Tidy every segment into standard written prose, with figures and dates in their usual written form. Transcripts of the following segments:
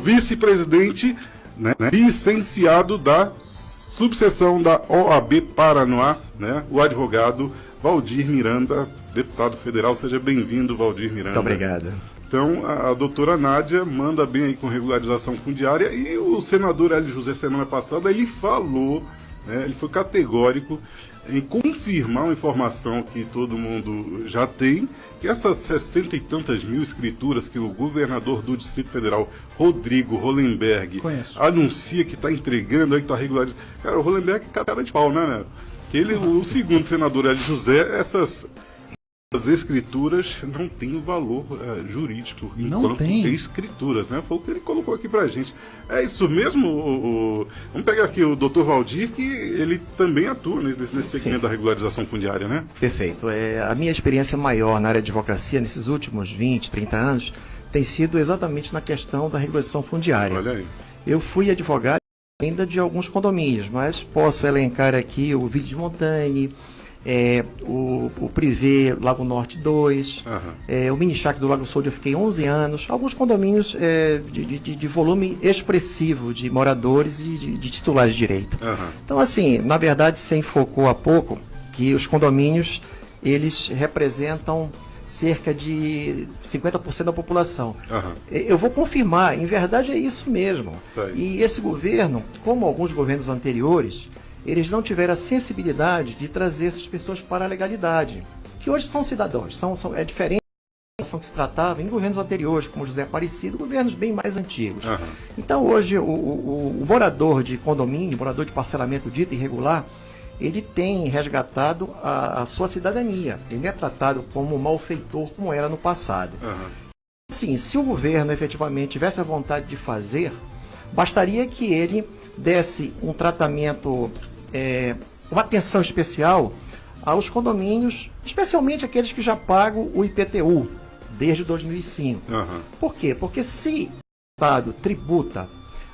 vice-presidente, né, licenciado da subseção da OAB Paranoá, né, o advogado Valdir Miranda, deputado federal. Seja bem-vindo, Valdir Miranda. Muito obrigado. Então, a doutora Nádia manda bem aí com regularização fundiária, e o senador Hélio José, semana passada, ele falou, né, ele foi categórico em confirmar uma informação que todo mundo já tem, que essas 60 e tantas mil escrituras que o governador do Distrito Federal, Rodrigo Hollenberg, anuncia que está entregando, aí que está regularizando. Cara, o Hollenberg é cara de pau, né? Que ele, o segundo senador Hélio José, essas escrituras não têm o valor jurídico enquanto escrituras, né? Foi o que ele colocou aqui pra gente. É isso mesmo? Vamos pegar aqui o doutor Valdir, que ele também atua nesse segmento da regularização fundiária, né? Perfeito. A minha experiência maior na área de advocacia, nesses últimos 20, 30 anos, tem sido exatamente na questão da regularização fundiária. Olha aí. Eu fui advogado ainda de alguns condomínios, mas posso elencar aqui o Vide de Montagne, o Privé Lago Norte 2, o Minichac do Lago Sul, eu fiquei 11 anos, alguns condomínios de volume expressivo de moradores e de titulares de direito. Então, assim, na verdade, se enfocou há pouco que os condomínios, eles representam cerca de 50% da população. Eu vou confirmar, em verdade é isso mesmo. E esse governo, como alguns governos anteriores, eles não tiveram a sensibilidade de trazer essas pessoas para a legalidade, que hoje são cidadãos, é diferente da situação que se tratava em governos anteriores, como José Aparecido, governos bem mais antigos. Então hoje o morador de condomínio, morador de parcelamento dito irregular, ele tem resgatado a sua cidadania, ele não é tratado como um malfeitor como era no passado. Sim, se o governo efetivamente tivesse a vontade de fazer, bastaria que ele desse um tratamento, uma atenção especial aos condomínios, especialmente aqueles que já pagam o IPTU desde 2005. Por quê? Porque se o Estado tributa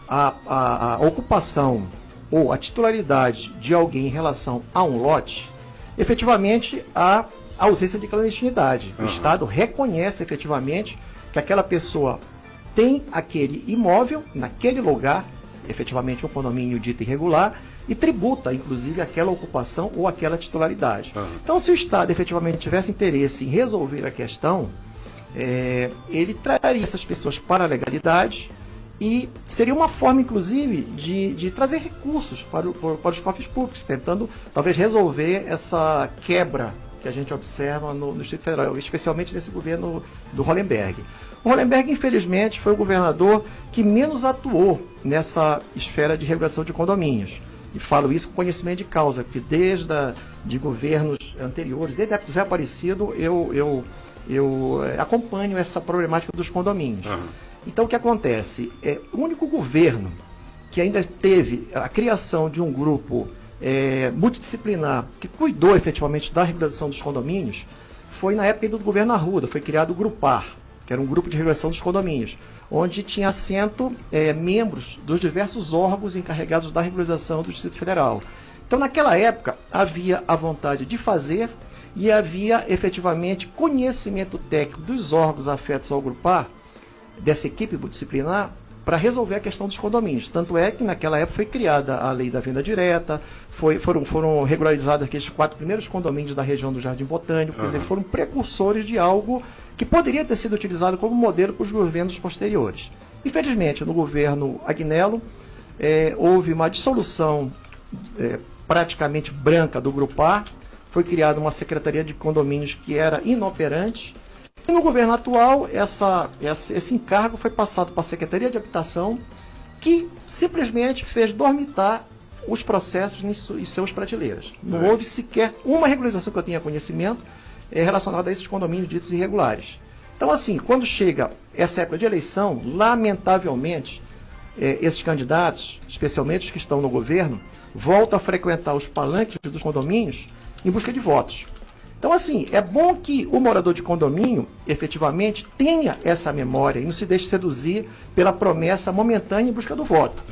a ocupação ou a titularidade de alguém em relação a um lote, efetivamente há ausência de clandestinidade. O Estado reconhece efetivamente que aquela pessoa tem aquele imóvel naquele lugar, efetivamente um condomínio dito irregular, e tributa, inclusive, aquela ocupação ou aquela titularidade. Então, se o Estado efetivamente tivesse interesse em resolver a questão, ele traria essas pessoas para a legalidade e seria uma forma, inclusive, de trazer recursos para os cofres públicos, tentando, talvez, resolver essa quebra que a gente observa no Distrito Federal, especialmente nesse governo do Hollenberg. O Hollenberg, infelizmente, foi o governador que menos atuou nessa esfera de regulação de condomínios. E falo isso com conhecimento de causa, porque desde de governos anteriores, desde a época do Zé Aparecido, eu acompanho essa problemática dos condomínios. Então, o que acontece? O único governo que ainda teve a criação de um grupo multidisciplinar que cuidou efetivamente da regulação dos condomínios foi na época do governo Arruda. Foi criado o Grupar, que era um grupo de regulação dos condomínios, onde tinha assento membros dos diversos órgãos encarregados da regularização do Distrito Federal. Então, naquela época, havia a vontade de fazer e havia efetivamente conhecimento técnico dos órgãos afetos ao Grupar, dessa equipe multidisciplinar, para resolver a questão dos condomínios. Tanto é que naquela época foi criada a lei da venda direta, foram regularizados aqueles 4 primeiros condomínios da região do Jardim Botânico, quer dizer, foram precursores de algo que poderia ter sido utilizado como modelo para os governos posteriores. Infelizmente, no governo Agnello, houve uma dissolução praticamente branca do Grupar, foi criada uma secretaria de condomínios que era inoperante. E no governo atual, esse encargo foi passado para a Secretaria de Habitação, que simplesmente fez dormitar os processos em seus prateleiras. Não houve sequer uma regularização que eu tenha conhecimento relacionada a esses condomínios ditos irregulares. Então, assim, quando chega essa época de eleição, lamentavelmente, esses candidatos, especialmente os que estão no governo, voltam a frequentar os palanques dos condomínios em busca de votos. Então, assim, é bom que o morador de condomínio, efetivamente, tenha essa memória e não se deixe seduzir pela promessa momentânea em busca do voto.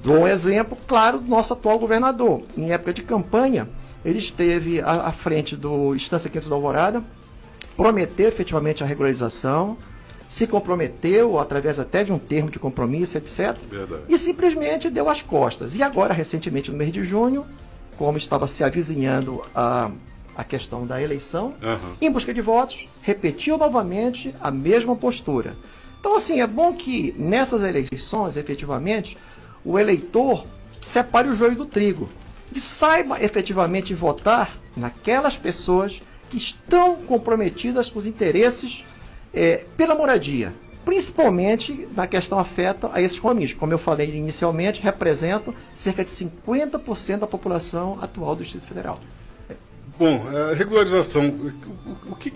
Dou um exemplo, claro, do nosso atual governador. Em época de campanha, ele esteve à frente do Estância Quintas da Alvorada, prometeu efetivamente a regularização, se comprometeu através até de um termo de compromisso, etc. Verdade. E simplesmente deu as costas. E agora, recentemente, no mês de junho, como estava se avizinhando a questão da eleição, em busca de votos, repetiu novamente a mesma postura. Então, assim, é bom que nessas eleições, efetivamente, o eleitor separe o joio do trigo e saiba efetivamente votar naquelas pessoas que estão comprometidas com os interesses pela moradia, principalmente na questão afeta a esses condomínios. Como eu falei inicialmente, representam cerca de 50% da população atual do Distrito Federal. Bom, a regularização, o que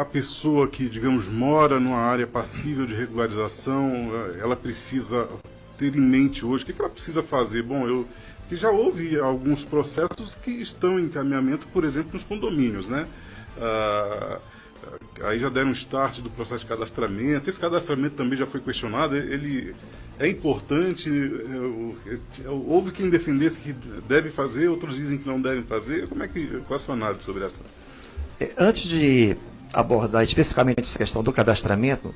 a pessoa que, digamos, mora numa área passível de regularização, ela precisa ter em mente hoje? O que ela precisa fazer? Bom, que já houve alguns processos que estão em encaminhamento, por exemplo, nos condomínios, né? Aí já deram um start do processo de cadastramento. Esse cadastramento também já foi questionado. Ele é importante. Houve quem defendesse que deve fazer, outros dizem que não devem fazer. Qual é a sua análise sobre essa? Antes de abordar especificamente essa questão do cadastramento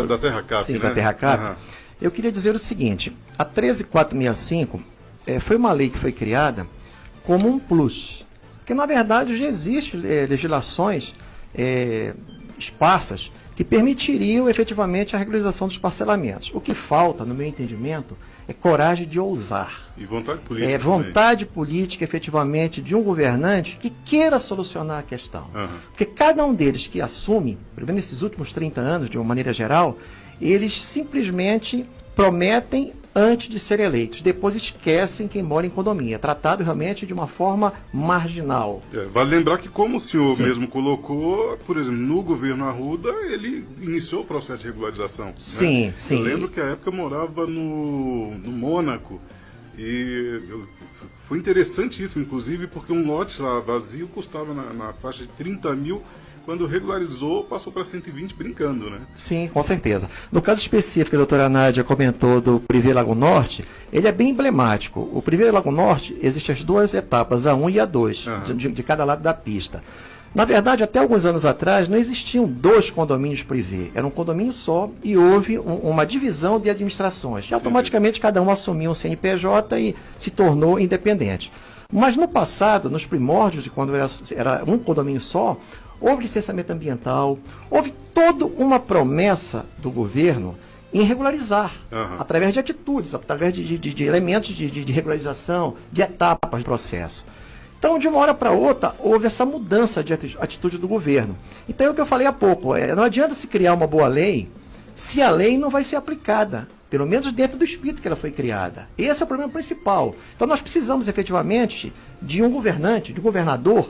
da Terra Cap, sim, né? da Terra Cap, eu queria dizer o seguinte: a 13465 foi uma lei que foi criada como um plus, porque na verdade já existem legislações esparsas que permitiriam efetivamente a regularização dos parcelamentos. O que falta, no meu entendimento, é coragem de ousar. E vontade política. Vontade política, efetivamente, de um governante que queira solucionar a questão. Porque cada um deles que assume, pelo menos nesses últimos 30 anos, de uma maneira geral, eles simplesmente prometem antes de serem eleitos. Depois esquecem quem mora em condomínio. É tratado realmente de uma forma marginal. Vale lembrar que, como o senhor mesmo colocou, por exemplo, no governo Arruda, ele iniciou o processo de regularização. Sim, né? sim. Eu lembro que à época eu morava no Mônaco. E foi interessantíssimo, inclusive, porque um lote lá vazio custava na faixa de 30 mil. Quando regularizou, passou para 120, brincando, né? Sim, com certeza. No caso específico que a doutora Nádia comentou do Privé Lago Norte, ele é bem emblemático. O Privé Lago Norte, existem as duas etapas, a 1 e a 2, de cada lado da pista. Na verdade, até alguns anos atrás, não existiam dois condomínios privê, era um condomínio só e houve uma divisão de administrações. E automaticamente cada um assumiu um CNPJ e se tornou independente. Mas no passado, nos primórdios de quando era um condomínio só, houve licenciamento ambiental, houve toda uma promessa do governo em regularizar, através de atitudes, através de elementos de regularização, de etapas do processo. Então, de uma hora para outra, houve essa mudança de atitude do governo. Então, é o que eu falei há pouco, não adianta se criar uma boa lei se a lei não vai ser aplicada, pelo menos dentro do espírito que ela foi criada. Esse é o problema principal. Então, nós precisamos, efetivamente, de um governante, de um governador,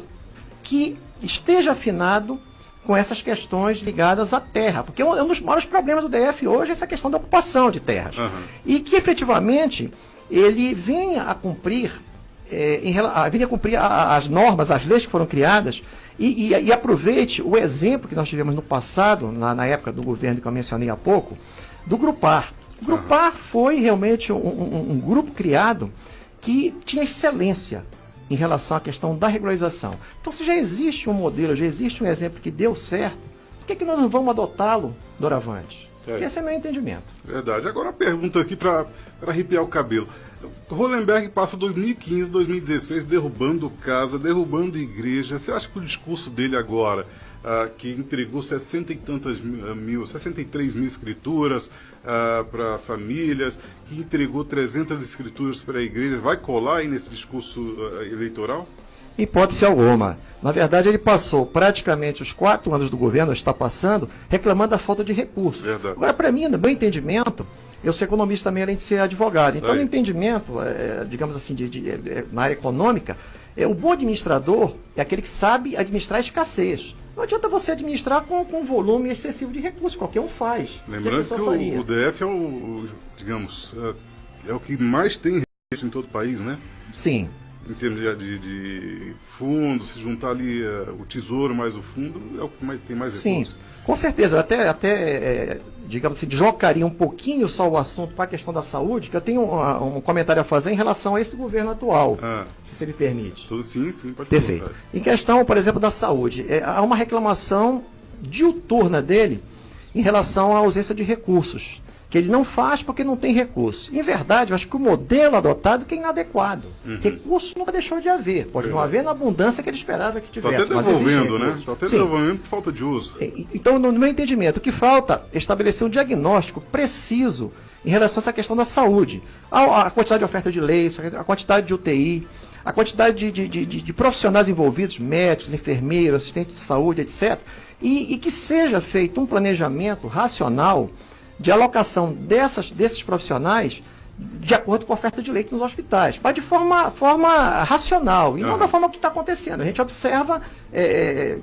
que esteja afinado com essas questões ligadas à terra, porque um dos maiores problemas do DF hoje é essa questão da ocupação de terras. E que, efetivamente, ele venha a cumprir as normas, as leis que foram criadas e aproveite o exemplo que nós tivemos no passado, na época do governo que eu mencionei há pouco, do Grupar. O Grupar foi realmente um grupo criado que tinha excelência em relação à questão da regularização. Então, se já existe um modelo, já existe um exemplo que deu certo, por que nós não vamos adotá-lo doravante? Esse é meu entendimento. Verdade. Agora uma pergunta aqui para arrepiar o cabelo. Hollenberg passa 2015, 2016 derrubando casa, derrubando igreja. Você acha que o discurso dele agora, que entregou 63 mil escrituras para famílias, que entregou 300 escrituras para a igreja, vai colar aí nesse discurso eleitoral? Hipótese alguma. Na verdade, ele passou praticamente os 4 anos do governo, está passando, reclamando da falta de recursos. Verdade. Agora, para mim, no meu entendimento, eu sou economista também, além de ser advogado. Então, no entendimento, digamos assim, na área econômica, o bom administrador é aquele que sabe administrar a escassez. Não adianta você administrar com um volume excessivo de recursos, qualquer um faz. Lembrando que o DF é o que mais tem recursos em todo o país, né? Sim. Em termos de fundo, se juntar ali o tesouro mais o fundo, é o que tem mais recursos. Sim, com certeza. Eu até digamos assim, deslocaria um pouquinho só o assunto para a questão da saúde, que eu tenho um comentário a fazer em relação a esse governo atual, se você me permite. Sim, pode. Perfeito. Em questão, por exemplo, da saúde, há uma reclamação diuturna dele em relação à ausência de recursos, que ele não faz porque não tem recursos. Em verdade, eu acho que o modelo adotado é inadequado. Recursos nunca deixou de haver. Pode não haver na abundância que ele esperava que tivesse. Está até devolvendo, né? Está até devolvendo por falta de uso. Então, no meu entendimento, o que falta é estabelecer um diagnóstico preciso em relação a essa questão da saúde. A quantidade de oferta de leitos, a quantidade de UTI, a quantidade de profissionais envolvidos, médicos, enfermeiros, assistentes de saúde, etc. E que seja feito um planejamento racional de alocação desses profissionais de acordo com a oferta de leitos nos hospitais, mas de forma racional, e não da forma que está acontecendo. A gente observa,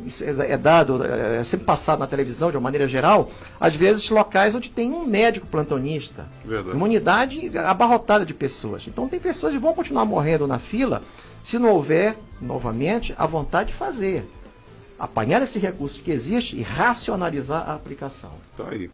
isso é sempre passado na televisão de uma maneira geral, às vezes locais onde tem um médico plantonista, uma unidade abarrotada de pessoas. Então tem pessoas que vão continuar morrendo na fila se não houver, novamente, a vontade de fazer. Apanhar esse recurso que existe e racionalizar a aplicação. Tá aí.